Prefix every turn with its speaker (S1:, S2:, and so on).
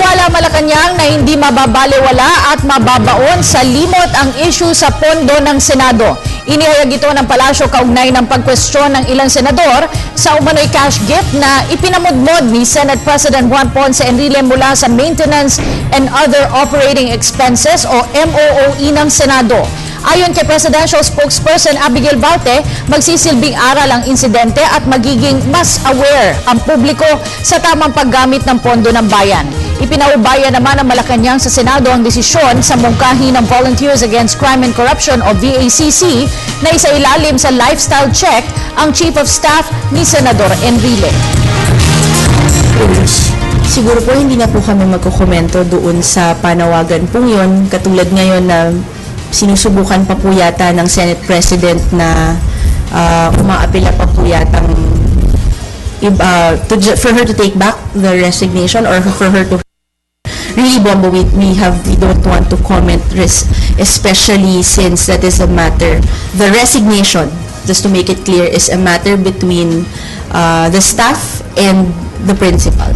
S1: Naniniwala Malacanang na hindi mababaliwala at mababaon sa limot ang issue sa pondo ng Senado. Inihayag ito ng palasyo kaugnay ng pagkwestiyon ng ilang senador sa umano'y cash gift na ipinamudmod ni Senate President Juan Ponce Enrile mula sa Maintenance and Other Operating Expenses o MOOE ng Senado. Ayon kay Presidential Spokesperson Abigail Baute, magsisilbing aral ang insidente at magiging mas aware ang publiko sa tamang paggamit ng pondo ng bayan. Ipinaubaya naman ng Malacanang sa Senado ang desisyon sa mungkahi ng Volunteers Against Crime and Corruption o VACC na isailalim sa lifestyle check ang Chief of Staff ni Senador Enrile.
S2: Siguro po hindi na po kami magkukomento doon sa panawagan po yun. Katulad ngayon na sinusubukan pa po yata ng Senate President na umaapila pa po yatang for her to take back the resignation or for her to really bombo. We don't want to comment especially since that is a matter, the resignation, just to make it clear, is a matter between the staff and the principal.